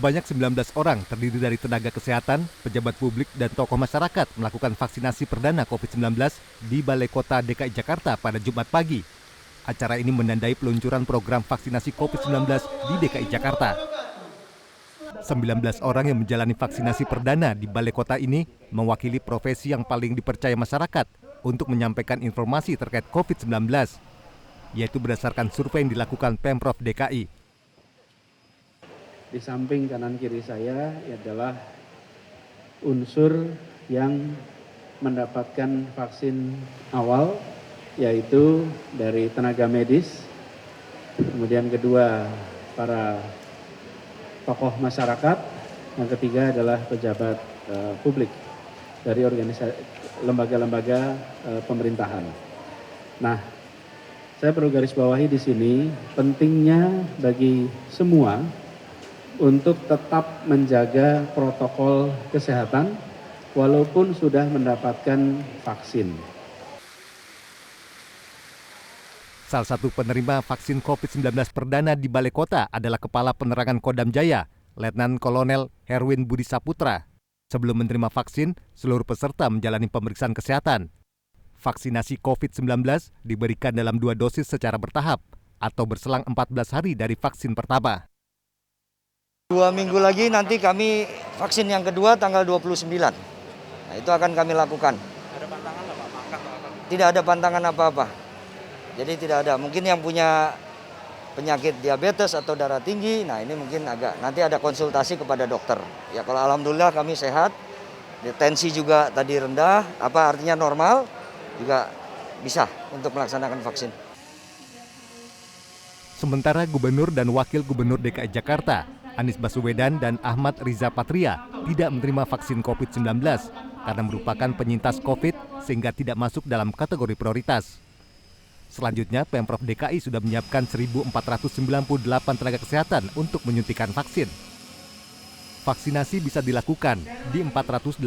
Sebanyak 19 orang terdiri dari tenaga kesehatan, pejabat publik, dan tokoh masyarakat melakukan vaksinasi perdana COVID-19 di Balai Kota DKI Jakarta pada Jumat pagi. Acara ini menandai peluncuran program vaksinasi COVID-19 di DKI Jakarta. 19 orang yang menjalani vaksinasi perdana di Balai Kota ini mewakili profesi yang paling dipercaya masyarakat untuk menyampaikan informasi terkait COVID-19, yaitu berdasarkan survei yang dilakukan Pemprov DKI. Di samping kanan kiri saya adalah unsur yang mendapatkan vaksin awal, yaitu dari tenaga medis, kemudian kedua para tokoh masyarakat, yang ketiga adalah pejabat publik dari lembaga-lembaga pemerintahan. Nah, saya perlu garis bawahi di sini pentingnya bagi semua untuk tetap menjaga protokol kesehatan walaupun sudah mendapatkan vaksin. Salah satu penerima vaksin COVID-19 perdana di Balai Kota adalah Kepala Penerangan Kodam Jaya, Letnan Kolonel Herwin Budi Saputra. Sebelum menerima vaksin, seluruh peserta menjalani pemeriksaan kesehatan. Vaksinasi COVID-19 diberikan dalam 2 dosis secara bertahap atau berselang 14 hari dari vaksin pertama. 2 minggu lagi nanti kami vaksin yang kedua tanggal 29. Nah, itu akan kami lakukan. Ada pantangan apa? Tidak ada pantangan apa-apa. Jadi tidak ada. Mungkin yang punya penyakit diabetes atau darah tinggi, nah ini mungkin nanti ada konsultasi kepada dokter. Ya kalau alhamdulillah kami sehat, tensi juga tadi rendah, artinya normal, juga bisa untuk melaksanakan vaksin. Sementara Gubernur dan Wakil Gubernur DKI Jakarta, Anies Baswedan dan Ahmad Riza Patria tidak menerima vaksin COVID-19 karena merupakan penyintas COVID sehingga tidak masuk dalam kategori prioritas. Selanjutnya, Pemprov DKI sudah menyiapkan 1.498 tenaga kesehatan untuk menyuntikkan vaksin. Vaksinasi bisa dilakukan di 488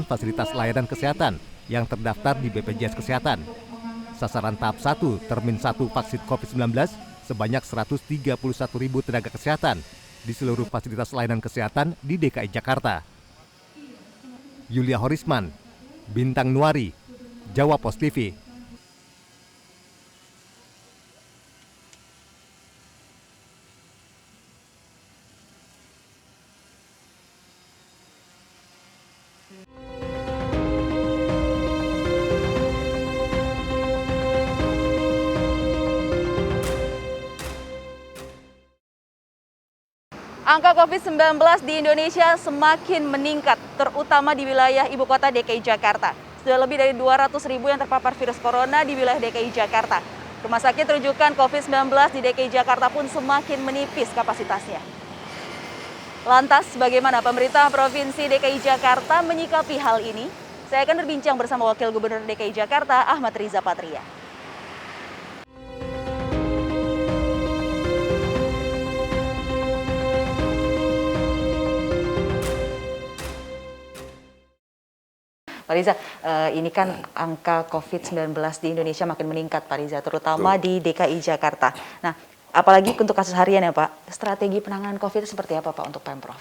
fasilitas layanan kesehatan yang terdaftar di BPJS Kesehatan. Sasaran tahap 1, termin 1 vaksin COVID-19 sebanyak 131.000 tenaga kesehatan di seluruh fasilitas layanan kesehatan di DKI Jakarta. Yulia Horisman, Bintang Nuari, Jawa Pos TV. Angka COVID-19 di Indonesia semakin meningkat, terutama di wilayah ibu kota DKI Jakarta. Sudah lebih dari 200.000 yang terpapar virus corona di wilayah DKI Jakarta. Rumah sakit rujukan COVID-19 di DKI Jakarta pun semakin menipis kapasitasnya. Lantas, bagaimana pemerintah Provinsi DKI Jakarta menyikapi hal ini? Saya akan berbincang bersama Wakil Gubernur DKI Jakarta, Ahmad Riza Patria. Pak Riza, ini kan angka COVID-19 di Indonesia makin meningkat, Pak Riza, terutama di DKI Jakarta. Nah, apalagi untuk kasus harian ya Pak, strategi penanganan COVID seperti apa Pak untuk Pemprov?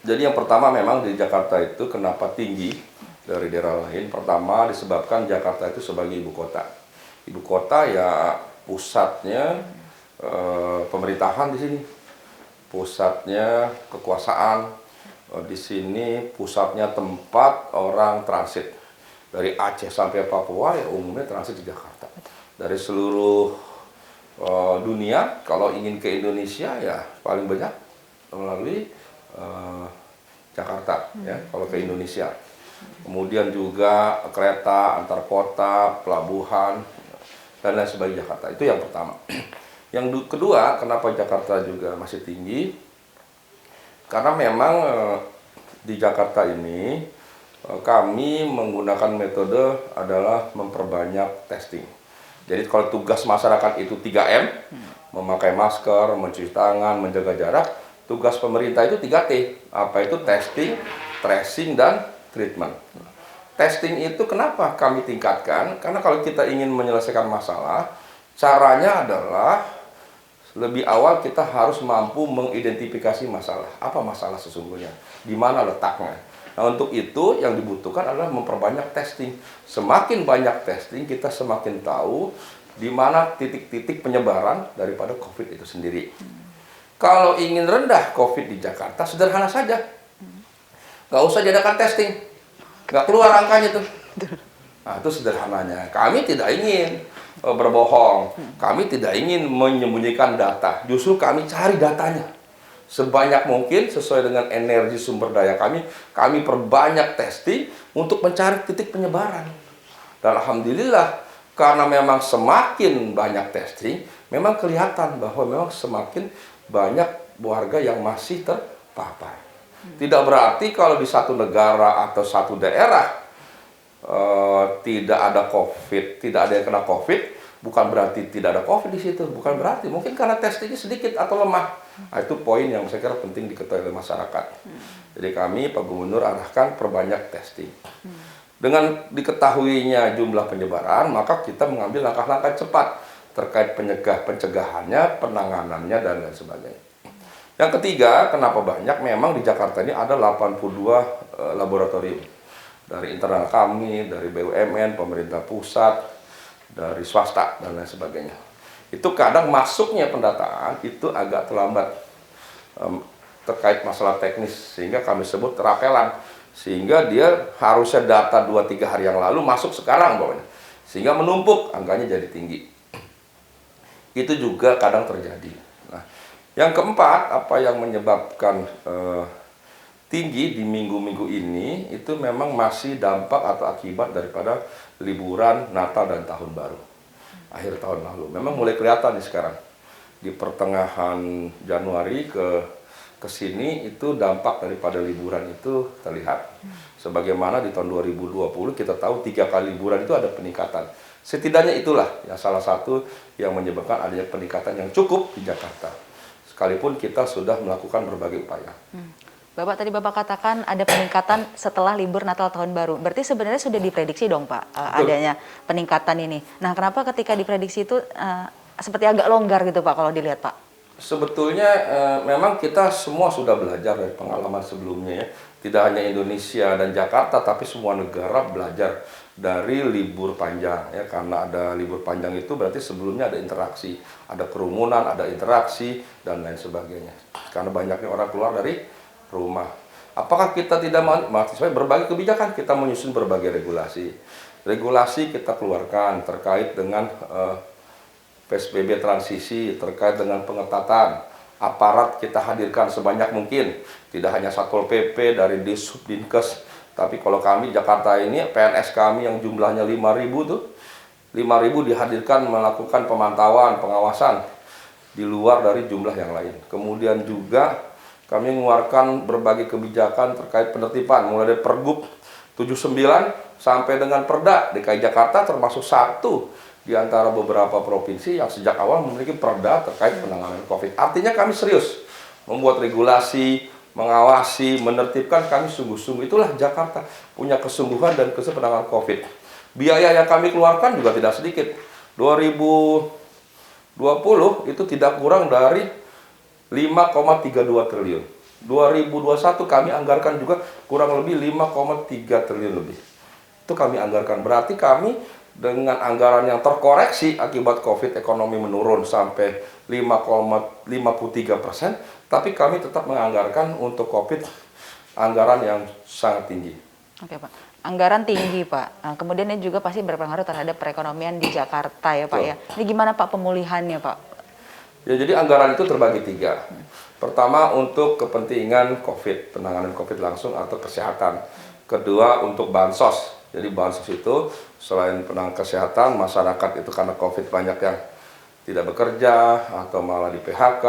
Jadi yang pertama memang di Jakarta itu kenapa tinggi dari daerah lain? Pertama disebabkan Jakarta itu sebagai ibu kota. Ibu kota ya pusatnya pemerintahan di sini, pusatnya kekuasaan. Di sini pusatnya tempat orang transit dari Aceh sampai Papua, ya umumnya transit di Jakarta. Dari seluruh dunia kalau ingin ke Indonesia ya paling banyak melalui Jakarta ya kalau ke Indonesia. Kemudian juga kereta antar kota, pelabuhan dan lain sebagainya Jakarta. Itu yang pertama. Yang kedua, kenapa Jakarta juga masih tinggi? Karena memang di Jakarta ini kami menggunakan metode adalah memperbanyak testing. Jadi kalau tugas masyarakat itu 3M, memakai masker, mencuci tangan, menjaga jarak, tugas pemerintah itu 3T. Apa itu? Testing, tracing, dan treatment. Testing itu kenapa kami tingkatkan? Karena kalau kita ingin menyelesaikan masalah, caranya adalah lebih awal kita harus mampu mengidentifikasi masalah. Apa masalah sesungguhnya? Di mana letaknya? Nah, untuk itu yang dibutuhkan adalah memperbanyak testing. Semakin banyak testing, kita semakin tahu di mana titik-titik penyebaran daripada COVID itu sendiri. Kalau ingin rendah COVID di Jakarta, sederhana saja. Nggak usah diadakan testing. Nggak keluar angkanya tuh. Nah, itu sederhananya. Kami tidak ingin berbohong. Kami tidak ingin menyembunyikan data. Justru kami cari datanya. Sebanyak mungkin sesuai dengan energi sumber daya kami perbanyak testing untuk mencari titik penyebaran. Dan alhamdulillah, karena memang semakin banyak testing, memang kelihatan bahwa memang semakin banyak warga yang masih terpapar. Tidak berarti kalau di satu negara atau satu daerah tidak ada COVID, tidak ada yang kena COVID, bukan berarti tidak ada COVID di situ, bukan berarti. Mungkin karena testingnya sedikit atau lemah. Nah, itu poin yang saya kira penting diketahui oleh masyarakat. Jadi kami, Pak Gubernur, arahkan perbanyak testing. Dengan diketahuinya jumlah penyebaran, maka kita mengambil langkah-langkah cepat terkait pencegahannya, penanganannya, dan lain sebagainya. Yang ketiga, kenapa banyak? Memang di Jakarta ini ada 82 laboratorium. Dari internal kami, dari BUMN, pemerintah pusat, dari swasta, dan lain sebagainya. Itu kadang masuknya pendataan itu agak terlambat terkait masalah teknis, sehingga kami sebut terapelan. Sehingga dia harusnya data 2-3 hari yang lalu masuk sekarang bawahnya. Sehingga menumpuk, angkanya jadi tinggi. Itu juga kadang terjadi. Nah, yang keempat, apa yang menyebabkan tinggi di minggu-minggu ini itu memang masih dampak atau akibat daripada liburan Natal dan Tahun Baru akhir tahun lalu. Memang mulai kelihatan nih sekarang di pertengahan Januari ke sini itu dampak daripada liburan itu terlihat. Sebagaimana di tahun 2020 kita tahu 3 kali liburan itu ada peningkatan. Setidaknya itulah yang salah satu yang menyebabkan adanya peningkatan yang cukup di Jakarta. Sekalipun kita sudah melakukan berbagai upaya. Bapak tadi Bapak katakan ada peningkatan setelah libur Natal Tahun Baru. Berarti sebenarnya sudah diprediksi dong Pak adanya peningkatan ini. Nah, kenapa ketika diprediksi itu seperti agak longgar gitu Pak kalau dilihat Pak? Sebetulnya memang kita semua sudah belajar dari pengalaman sebelumnya ya. Tidak hanya Indonesia dan Jakarta, tapi semua negara belajar dari libur panjang ya. Karena ada libur panjang itu berarti sebelumnya ada interaksi, ada kerumunan, ada interaksi dan lain sebagainya. Karena banyaknya orang keluar dari rumah. Apakah kita tidak mahasiswa berbagai kebijakan, kita menyusun berbagai regulasi. Regulasi kita keluarkan terkait dengan PSBB transisi, terkait dengan pengetatan. Aparat kita hadirkan sebanyak mungkin. Tidak hanya Satpol PP dari Disub, Dinkes, tapi kalau kami Jakarta ini PNS kami yang jumlahnya 5.000 tuh 5.000 dihadirkan melakukan pemantauan, pengawasan di luar dari jumlah yang lain. Kemudian juga kami mengeluarkan berbagai kebijakan terkait penertiban, mulai dari Pergub 79 sampai dengan Perda DKI Jakarta, termasuk satu di antara beberapa provinsi yang sejak awal memiliki Perda terkait penanganan COVID. Artinya kami serius membuat regulasi, mengawasi, menertibkan, kami sungguh-sungguh. Itulah Jakarta, punya kesungguhan dan penanganan COVID. Biaya yang kami keluarkan juga tidak sedikit. 2020 itu tidak kurang dari 5,32 triliun. 2021 kami anggarkan juga kurang lebih 5,3 triliun lebih. Itu kami anggarkan. Berarti kami dengan anggaran yang terkoreksi akibat COVID ekonomi menurun sampai 5,53%, tapi kami tetap menganggarkan untuk COVID anggaran yang sangat tinggi. Oke Pak, anggaran tinggi Pak. Nah, kemudian ini juga pasti berpengaruh terhadap perekonomian di Jakarta ya Pak ya. Ini gimana Pak pemulihannya Pak? Ya, jadi anggaran itu terbagi 3. Pertama untuk kepentingan COVID, penanganan COVID langsung atau kesehatan. Kedua untuk bansos. Jadi bansos itu selain penanganan kesehatan, masyarakat itu karena COVID banyak yang tidak bekerja atau malah di PHK,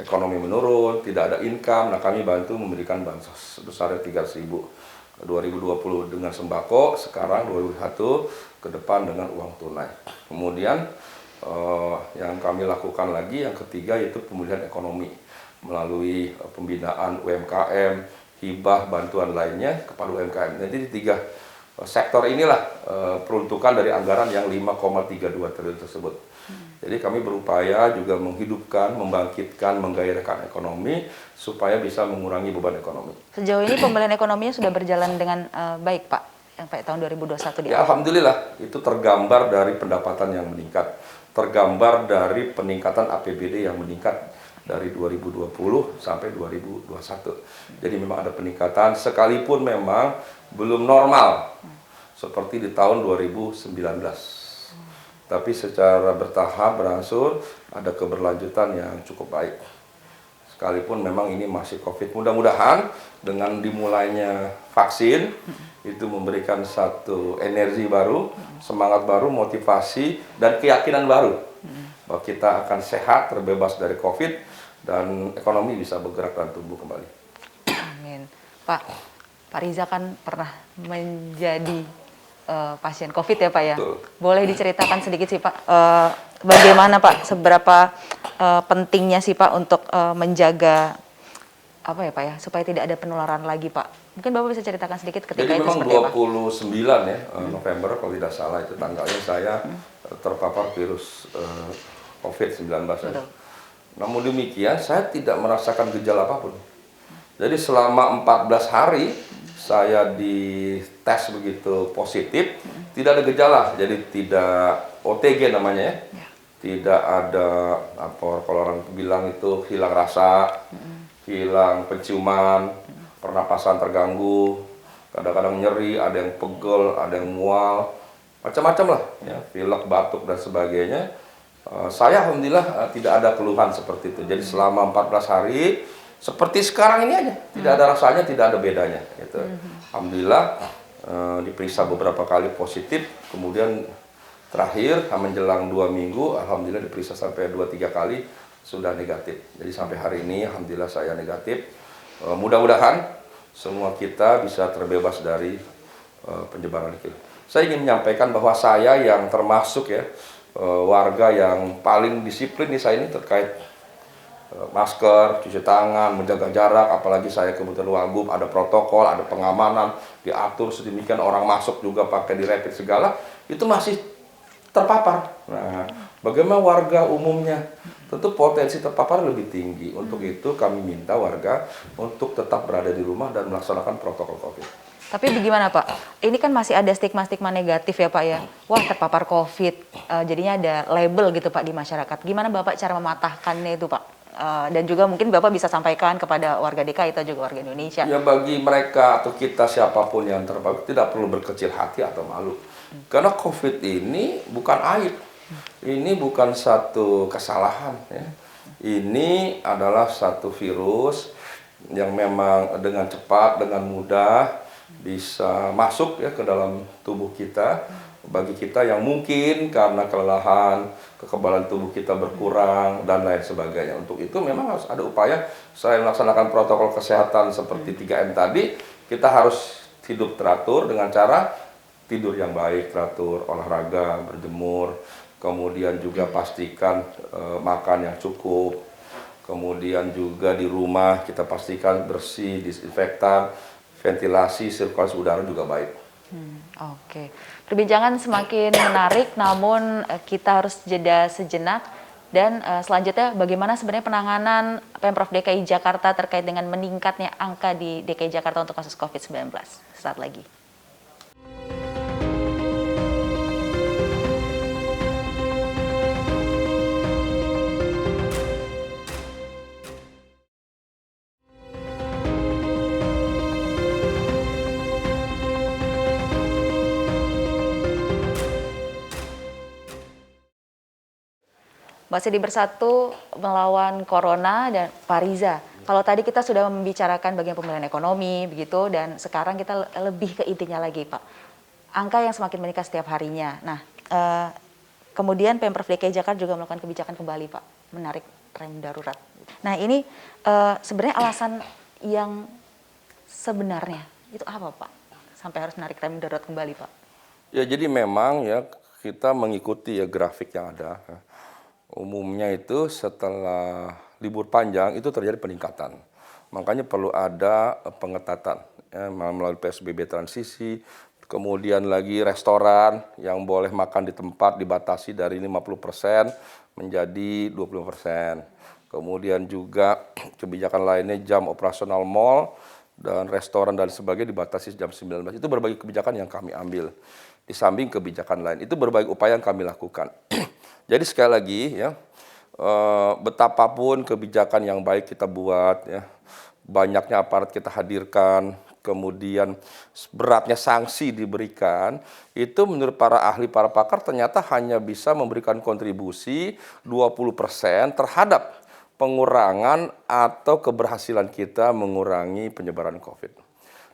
ekonomi menurun, tidak ada income. Nah, kami bantu memberikan bansos sebesar 300.000. 2020 dengan sembako, sekarang 2021 ke depan dengan uang tunai. Kemudian yang kami lakukan lagi yang ketiga yaitu pemulihan ekonomi melalui pembinaan UMKM, hibah, bantuan lainnya kepada UMKM. Jadi di 3 sektor inilah peruntukan dari anggaran yang 5,32 triliun tersebut. Jadi kami berupaya juga menghidupkan, membangkitkan, menggairahkan ekonomi supaya bisa mengurangi beban ekonomi. Sejauh ini pemulihan ekonominya sudah berjalan dengan baik Pak, sampai tahun 2021 di Ya, alhamdulillah itu tergambar dari pendapatan yang meningkat, tergambar dari peningkatan APBD yang meningkat dari 2020 sampai 2021. Jadi memang ada peningkatan sekalipun memang belum normal seperti di tahun 2019. Tapi secara bertahap berangsur ada keberlanjutan yang cukup baik. Sekalipun memang ini masih COVID, mudah-mudahan dengan dimulainya vaksin itu memberikan satu energi baru, semangat baru, motivasi dan keyakinan baru bahwa kita akan sehat, terbebas dari COVID dan ekonomi bisa bergerak dan tumbuh kembali. Amin. Pak Riza kan pernah menjadi pasien COVID ya Pak ya. Betul. Boleh diceritakan sedikit sih Pak, bagaimana Pak, seberapa pentingnya sih Pak untuk menjaga apa ya Pak ya, supaya tidak ada penularan lagi Pak. Mungkin Bapak bisa ceritakan sedikit ketika Jadi itu memang seperti apa? 29 ya November kalau tidak salah itu tanggalnya saya terpapar virus COVID-19. Ya. Namun demikian saya tidak merasakan gejala apapun. Jadi selama 14 hari saya dites begitu positif, tidak ada gejala, jadi tidak OTG namanya ya. Tidak ada apa kalau orang bilang itu hilang rasa, hilang penciuman, pernapasan terganggu, kadang-kadang nyeri, ada yang pegel, ada yang mual, macam-macam lah ya, pilek, batuk dan sebagainya. Saya alhamdulillah tidak ada keluhan seperti itu. Jadi selama 14 hari seperti sekarang ini aja, tidak ada rasanya, tidak ada bedanya gitu. Alhamdulillah diperiksa beberapa kali positif, kemudian terakhir menjelang 2 minggu alhamdulillah diperiksa sampai 2-3 kali sudah negatif. Jadi sampai hari ini alhamdulillah saya negatif. Mudah-mudahan semua kita bisa terbebas dari penyebaran itu. Saya ingin menyampaikan bahwa saya yang termasuk ya warga yang paling disiplin di saya ini terkait masker, cuci tangan, menjaga jarak, apalagi saya kebetulan wagub, ada protokol, ada pengamanan, diatur sedemikian, orang masuk juga pakai di rapid segala, itu masih terpapar. Nah, bagaimana warga umumnya? Tentu potensi terpapar lebih tinggi. Untuk itu kami minta warga untuk tetap berada di rumah dan melaksanakan protokol COVID. Tapi bagaimana Pak? Ini kan masih ada stigma-stigma negatif ya Pak ya. Wah terpapar COVID, jadinya ada label gitu Pak di masyarakat. Gimana Bapak cara mematahkannya itu Pak? Dan juga mungkin Bapak bisa sampaikan kepada warga DKI atau juga warga Indonesia. Ya bagi mereka atau kita siapapun yang terpapar tidak perlu berkecil hati atau malu. Karena COVID ini bukan aib. Ini bukan satu kesalahan ya. Ini adalah satu virus yang memang dengan cepat, dengan mudah bisa masuk ya ke dalam tubuh kita. Bagi kita yang mungkin karena kelelahan, kekebalan tubuh kita berkurang dan lain sebagainya. Untuk itu memang harus ada upaya selain melaksanakan protokol kesehatan seperti 3M tadi, kita harus hidup teratur dengan cara tidur yang baik, teratur, olahraga, berjemur, kemudian juga pastikan makan yang cukup, kemudian juga di rumah kita pastikan bersih, disinfektan, ventilasi, sirkulasi udara juga baik. Oke. Perbincangan semakin menarik, namun kita harus jeda sejenak. Dan selanjutnya bagaimana sebenarnya penanganan Pemprov DKI Jakarta terkait dengan meningkatnya angka di DKI Jakarta untuk kasus COVID-19. Sesaat lagi. Masih di Bersatu melawan Corona dan Pak Riza. Kalau tadi kita sudah membicarakan bagian pemulihan ekonomi, begitu, dan sekarang kita lebih ke intinya lagi, Pak. Angka yang semakin meningkat setiap harinya. Nah, kemudian Pemprov DKI Jakarta juga melakukan kebijakan kembali, Pak, menarik rem darurat. Nah, ini sebenarnya alasan yang sebenarnya itu apa, Pak? Sampai harus menarik rem darurat kembali, Pak? Ya, jadi memang ya kita mengikuti ya grafik yang ada. Umumnya itu setelah libur panjang itu terjadi peningkatan. Makanya perlu ada pengetatan ya, melalui PSBB transisi, kemudian lagi restoran yang boleh makan di tempat dibatasi dari 50% menjadi 25%. Kemudian juga kebijakan lainnya jam operasional mal dan restoran dan sebagainya dibatasi jam 19. Itu berbagai kebijakan yang kami ambil. Di samping kebijakan lain, itu berbagai upaya yang kami lakukan. Jadi sekali lagi ya, betapapun kebijakan yang baik kita buat, ya, banyaknya aparat kita hadirkan, kemudian beratnya sanksi diberikan, itu menurut para ahli, para pakar ternyata hanya bisa memberikan kontribusi 20% terhadap pengurangan atau keberhasilan kita mengurangi penyebaran COVID.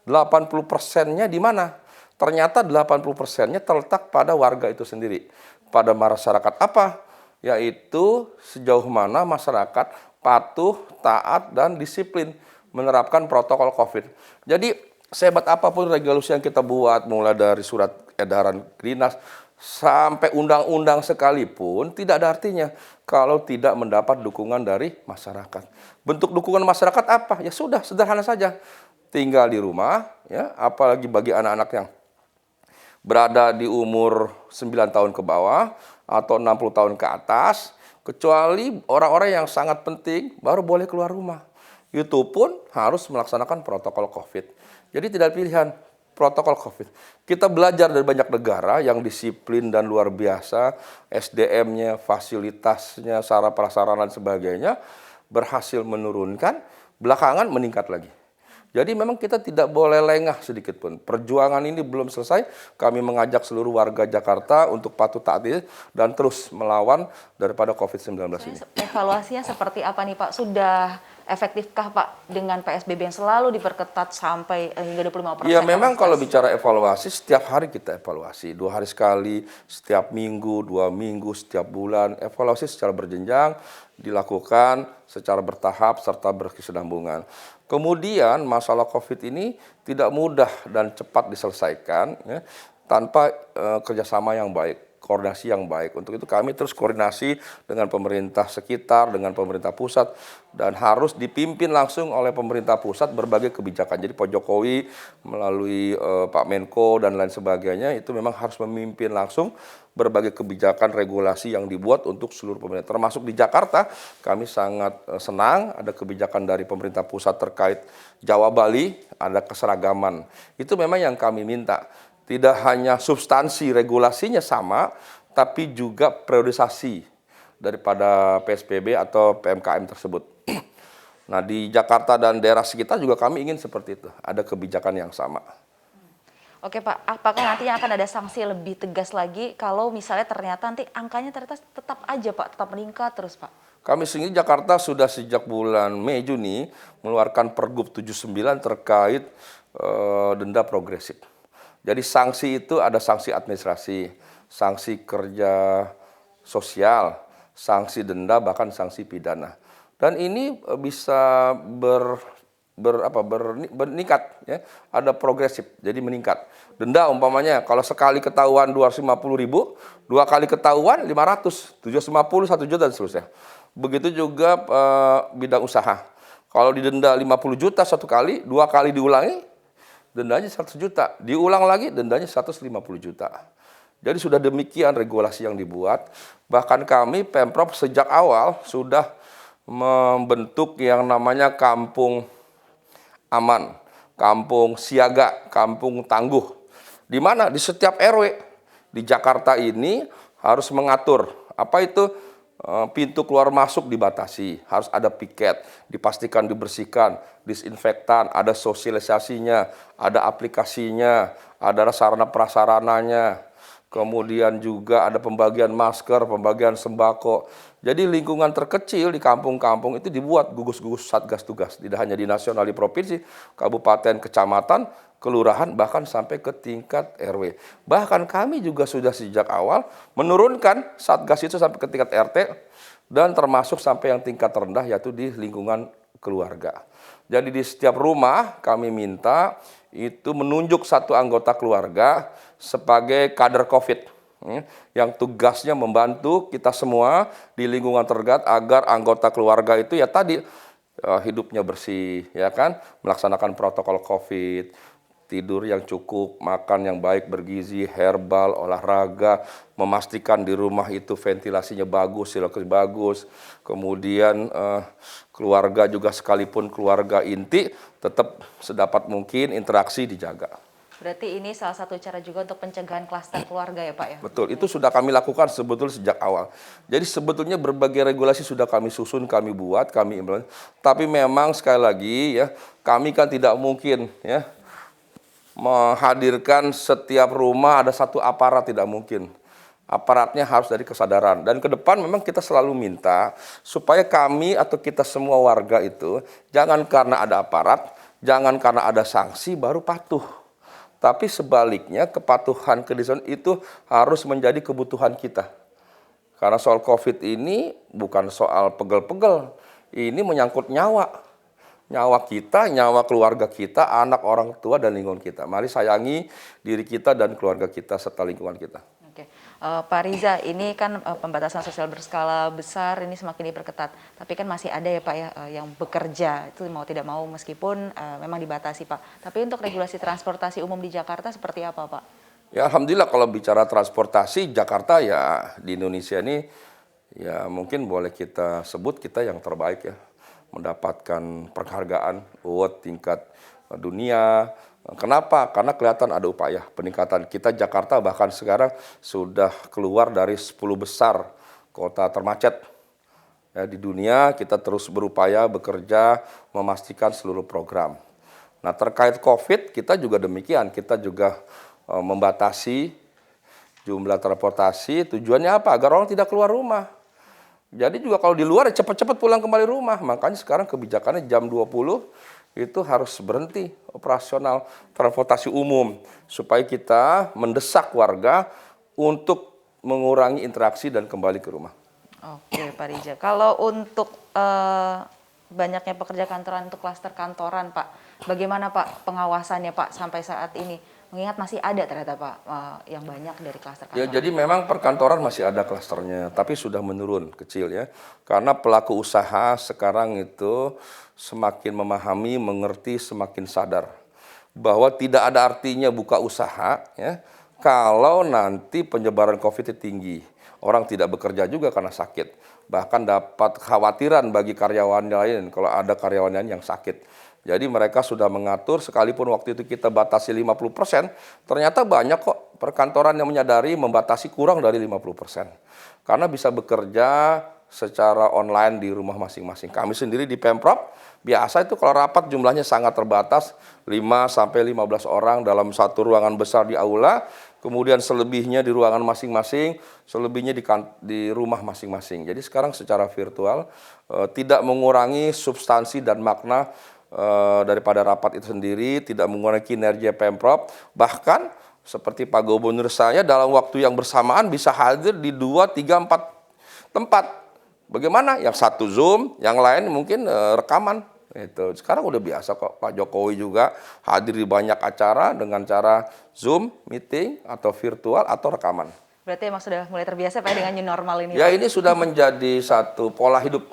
80%-nya di mana? Ternyata 80%-nya terletak pada warga itu sendiri, pada masyarakat apa? Yaitu sejauh mana masyarakat patuh, taat, dan disiplin menerapkan protokol COVID. Jadi sehebat apapun regulasi yang kita buat, mulai dari surat edaran Dinas sampai undang-undang sekalipun, tidak ada artinya kalau tidak mendapat dukungan dari masyarakat. Bentuk dukungan masyarakat apa? Ya sudah, sederhana saja. Tinggal di rumah, ya, apalagi bagi anak-anak yang berada di umur 9 tahun ke bawah atau 60 tahun ke atas, kecuali orang-orang yang sangat penting baru boleh keluar rumah. Itu pun harus melaksanakan protokol COVID. Jadi tidak pilihan, protokol COVID. Kita belajar dari banyak negara yang disiplin dan luar biasa, SDM-nya, fasilitasnya, sarana prasarana dan sebagainya, berhasil menurunkan, belakangan meningkat lagi. Jadi memang kita tidak boleh lengah sedikit pun. Perjuangan ini belum selesai. Kami mengajak seluruh warga Jakarta untuk patuh taat dan terus melawan daripada COVID-19 ini. Evaluasinya seperti apa nih Pak? Sudah efektifkah Pak dengan PSBB yang selalu diperketat sampai hingga 25%? Ya memang kalau bicara evaluasi, setiap hari kita evaluasi. 2 hari sekali, setiap minggu, 2 minggu, setiap bulan. Evaluasi secara berjenjang dilakukan secara bertahap serta berkesinambungan. Kemudian masalah COVID ini tidak mudah dan cepat diselesaikan, ya, tanpa kerjasama yang baik, koordinasi yang baik. Untuk itu kami terus koordinasi dengan pemerintah sekitar, dengan pemerintah pusat, dan harus dipimpin langsung oleh pemerintah pusat berbagai kebijakan. Jadi Pak Jokowi melalui Pak Menko dan lain sebagainya itu memang harus memimpin langsung berbagai kebijakan regulasi yang dibuat untuk seluruh pemerintah. Termasuk di Jakarta, kami sangat senang ada kebijakan dari pemerintah pusat terkait Jawa Bali, ada keseragaman. Itu memang yang kami minta. Tidak hanya substansi regulasinya sama, tapi juga priorisasi daripada PSBB atau PMKM tersebut. Nah, di Jakarta dan daerah sekitar juga kami ingin seperti itu, ada kebijakan yang sama. Oke Pak, apakah nantinya akan ada sanksi lebih tegas lagi kalau misalnya ternyata nanti angkanya ternyata tetap aja Pak, tetap meningkat terus Pak? Kami sendiri Jakarta sudah sejak bulan Mei Juni mengeluarkan Pergub 79 terkait denda progresif. Jadi sanksi itu ada sanksi administrasi, sanksi kerja sosial, sanksi denda, bahkan sanksi pidana. Dan ini bisa meningkat, ya, ada progresif, jadi meningkat. Denda umpamanya kalau sekali ketahuan 250.000, 2 kali ketahuan 500, 750, 1 juta dan seterusnya. Begitu juga bidang usaha. Kalau didenda 50 juta 1 kali, 2 kali diulangi, dendanya 100 juta. Diulang lagi, dendanya 150 juta. Jadi sudah demikian regulasi yang dibuat. Bahkan kami Pemprov sejak awal sudah membentuk yang namanya kampung aman, kampung siaga, kampung tangguh. Di mana di setiap RW di Jakarta ini harus mengatur apa itu pintu keluar masuk dibatasi, harus ada piket, dipastikan dibersihkan, disinfektan, ada sosialisasinya, ada aplikasinya, ada sarana prasarananya. Kemudian juga ada pembagian masker, pembagian sembako. Jadi lingkungan terkecil di kampung-kampung itu dibuat gugus-gugus satgas tugas. Tidak hanya di nasional, di provinsi, kabupaten, kecamatan, kelurahan, bahkan sampai ke tingkat RW. Bahkan kami juga sudah sejak awal menurunkan satgas itu sampai ke tingkat RT dan termasuk sampai yang tingkat rendah yaitu di lingkungan keluarga. Jadi di setiap rumah kami minta itu menunjuk satu anggota keluarga sebagai kader COVID yang tugasnya membantu kita semua di lingkungan terdekat agar anggota keluarga itu ya tadi hidupnya bersih, ya kan, melaksanakan protokol COVID, tidur yang cukup, makan yang baik, bergizi, herbal, olahraga, memastikan di rumah itu ventilasinya bagus, sirkulasi bagus, kemudian keluarga juga sekalipun keluarga inti, tetap sedapat mungkin interaksi dijaga. Berarti ini salah satu cara juga untuk pencegahan klaster keluarga ya Pak ya? Betul, itu sudah kami lakukan sebetulnya sejak awal. Jadi sebetulnya berbagai regulasi sudah kami susun, kami buat, kami implementasi. Tapi memang sekali lagi ya, kami kan tidak mungkin ya menghadirkan setiap rumah ada satu aparat, tidak mungkin. Aparatnya harus dari kesadaran. Dan ke depan memang kita selalu minta supaya kami atau kita semua warga itu jangan karena ada aparat, jangan karena ada sanksi baru patuh. Tapi sebaliknya kepatuhan kedisiplinan itu harus menjadi kebutuhan kita. Karena soal COVID ini bukan soal pegel-pegel, ini menyangkut nyawa. Nyawa kita, nyawa keluarga kita, anak, orang tua, dan lingkungan kita. Mari sayangi diri kita dan keluarga kita serta lingkungan kita. Oke. Pak Riza, ini kan pembatasan sosial berskala besar ini semakin diperketat. Tapi kan masih ada ya Pak ya yang bekerja itu mau tidak mau meskipun memang dibatasi Pak. Tapi untuk regulasi transportasi umum di Jakarta seperti apa Pak? Ya alhamdulillah kalau bicara transportasi Jakarta ya di Indonesia ini ya mungkin boleh kita sebut kita yang terbaik ya. Mendapatkan penghargaan award tingkat dunia. Kenapa? Karena kelihatan ada upaya peningkatan. Kita Jakarta bahkan sekarang sudah keluar dari 10 besar kota termacet. Ya, di dunia kita terus berupaya bekerja memastikan seluruh program. Nah terkait COVID kita juga demikian. Kita juga membatasi jumlah transportasi. Tujuannya apa? Agar orang tidak keluar rumah. Jadi juga kalau di luar ya cepat-cepat pulang kembali rumah. Makanya sekarang kebijakannya jam 20 itu harus berhenti operasional transportasi umum. Supaya kita mendesak warga untuk mengurangi interaksi dan kembali ke rumah. Oke Pak Riza, kalau untuk banyaknya pekerja kantoran untuk klaster kantoran Pak, bagaimana Pak pengawasannya Pak sampai saat ini? Mengingat masih ada ternyata Pak yang banyak dari klaster kantoran. Ya jadi memang perkantoran masih ada klasternya, tapi sudah menurun kecil ya. Karena pelaku usaha sekarang itu semakin memahami, mengerti, semakin sadar bahwa tidak ada artinya buka usaha ya kalau nanti penyebaran COVID tinggi. Orang tidak bekerja juga karena sakit. Bahkan dapat kekhawatiran bagi karyawan lain kalau ada karyawan lain yang sakit. Jadi mereka sudah mengatur sekalipun waktu itu kita batasi 50%, ternyata banyak kok perkantoran yang menyadari membatasi kurang dari 50%. Karena bisa bekerja secara online di rumah masing-masing. Kami sendiri di Pemprov, biasa itu kalau rapat jumlahnya sangat terbatas, 5-15 orang dalam satu ruangan besar di aula, kemudian selebihnya di ruangan masing-masing, selebihnya di rumah masing-masing. Jadi sekarang secara virtual tidak mengurangi substansi dan makna daripada rapat itu sendiri, tidak mengurangi kinerja Pemprov, bahkan seperti Pak Gubernur saya dalam waktu yang bersamaan bisa hadir di 2, 3, 4 tempat. Bagaimana? Yang satu Zoom, yang lain mungkin rekaman. Itu sekarang udah biasa kok. Pak Jokowi juga hadir di banyak acara dengan cara Zoom, meeting, atau virtual, atau rekaman. Berarti emang sudah mulai terbiasa Pak dengan new normal ini? Ya Pak? ini sudah menjadi satu pola hidup.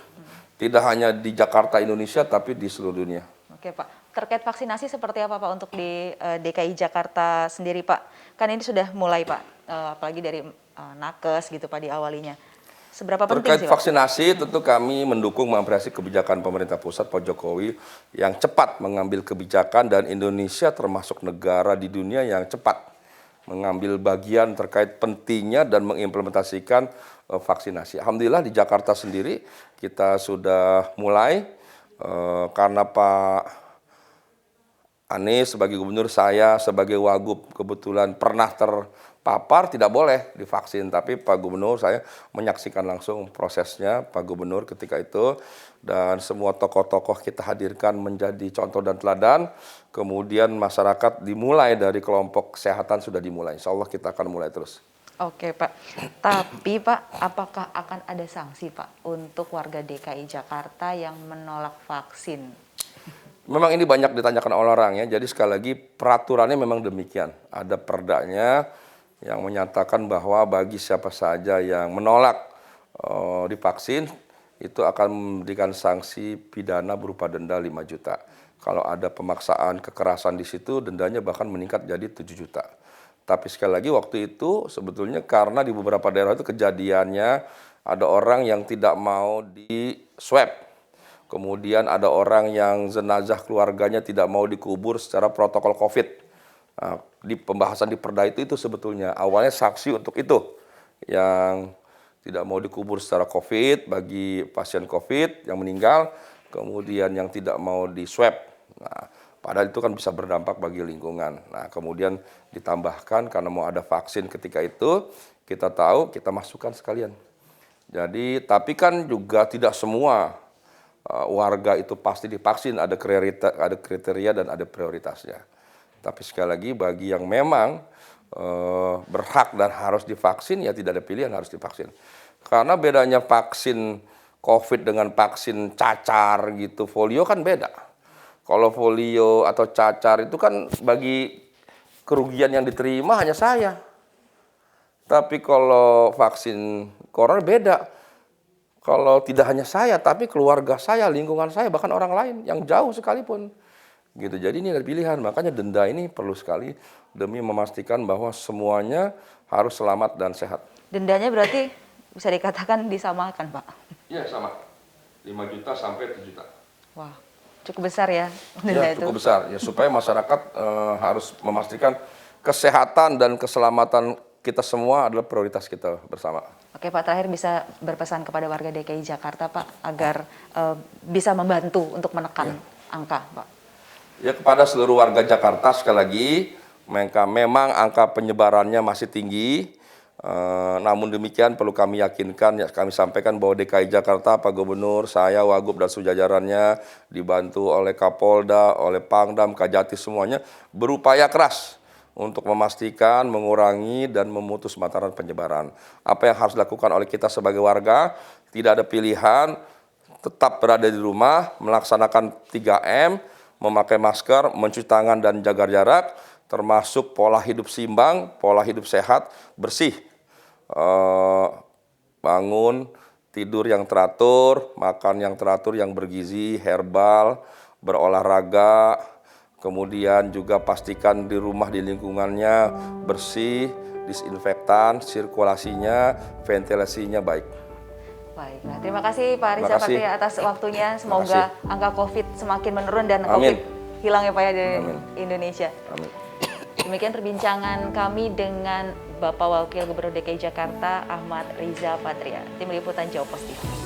Tidak hanya di Jakarta, Indonesia, tapi di seluruh dunia. Oke Pak, terkait vaksinasi seperti apa Pak untuk di DKI Jakarta sendiri Pak? Kan ini sudah mulai Pak, apalagi dari nakes gitu Pak di awalinya. Seberapa penting terkait sih Pak? vaksinasi tentu kami mendukung mengapresiasi kebijakan pemerintah pusat Pak Jokowi yang cepat mengambil kebijakan dan Indonesia termasuk negara di dunia yang cepat mengambil bagian terkait pentingnya dan mengimplementasikan vaksinasi. Alhamdulillah di Jakarta sendiri kita sudah mulai karena Pak Anies sebagai gubernur, saya sebagai wagub kebetulan pernah terpapar, tidak boleh divaksin. Tapi Pak Gubernur saya menyaksikan langsung prosesnya Pak Gubernur ketika itu. Dan semua tokoh-tokoh kita hadirkan menjadi contoh dan teladan. Kemudian masyarakat dimulai dari kelompok kesehatan sudah dimulai. Insya Allah kita akan mulai terus. Oke Pak, tapi Pak apakah akan ada sanksi Pak untuk warga DKI Jakarta yang menolak vaksin? Memang ini banyak ditanyakan oleh orang ya, jadi sekali lagi peraturannya memang demikian. Ada perdanya yang menyatakan bahwa bagi siapa saja yang menolak divaksin, itu akan memberikan sanksi pidana berupa denda 5 juta. Kalau ada pemaksaan kekerasan di situ, dendanya bahkan meningkat jadi 7 juta. Tapi sekali lagi waktu itu sebetulnya karena di beberapa daerah itu kejadiannya ada orang yang tidak mau di swab. Kemudian ada orang yang jenazah keluarganya tidak mau dikubur secara protokol COVID. Nah, di pembahasan di Perda itu sebetulnya awalnya sanksi untuk itu yang tidak mau dikubur secara COVID bagi pasien COVID yang meninggal, kemudian yang tidak mau di swab. Nah, padahal itu kan bisa berdampak bagi lingkungan. Nah, kemudian ditambahkan karena mau ada vaksin ketika itu, kita tahu kita masukkan sekalian. Jadi, tapi kan juga tidak semua warga itu pasti divaksin, ada kriteria dan ada prioritasnya. Tapi sekali lagi bagi yang memang berhak dan harus divaksin, ya tidak ada pilihan harus divaksin. Karena bedanya vaksin COVID dengan vaksin cacar gitu, polio kan beda. Kalau polio atau cacar itu kan bagi kerugian yang diterima hanya saya. Tapi kalau vaksin corona beda. Kalau tidak hanya saya, tapi keluarga saya, lingkungan saya, bahkan orang lain yang jauh sekalipun. Gitu. Jadi ini ada pilihan, makanya denda ini perlu sekali demi memastikan bahwa semuanya harus selamat dan sehat. Dendanya berarti bisa dikatakan disamakan, Pak? Iya, sama. 5 juta sampai 7 juta. Wah, cukup besar ya denda itu. Cukup besar. Ya, supaya masyarakat harus memastikan kesehatan dan keselamatan kita semua adalah prioritas kita bersama. Oke Pak, terakhir bisa berpesan kepada warga DKI Jakarta Pak, agar bisa membantu untuk menekan angka Pak. Ya, kepada seluruh warga Jakarta sekali lagi, memang angka penyebarannya masih tinggi. Namun demikian perlu kami yakinkan, ya, kami sampaikan bahwa DKI Jakarta, Pak Gubernur, saya, Wagub dan sejajarannya dibantu oleh Kapolda, oleh Pangdam, Kajati semuanya berupaya keras untuk memastikan, mengurangi, dan memutus mata rantai penyebaran. Apa yang harus dilakukan oleh kita sebagai warga, tidak ada pilihan, tetap berada di rumah, melaksanakan 3M, memakai masker, mencuci tangan, dan jaga jarak, termasuk pola hidup seimbang, pola hidup sehat, bersih. Bangun, tidur yang teratur, makan yang teratur, yang bergizi, herbal, berolahraga. Kemudian juga pastikan di rumah, di lingkungannya bersih, disinfektan, sirkulasinya, ventilasinya baik. Baik, nah terima kasih Pak Riza Patria atas waktunya. Semoga angka COVID semakin menurun dan COVID hilang ya Pak ya dari Indonesia. Amin. Demikian perbincangan kami dengan Bapak Wakil Gubernur DKI Jakarta Ahmad Riza Patria. Tim Liputan Jawa Post TV.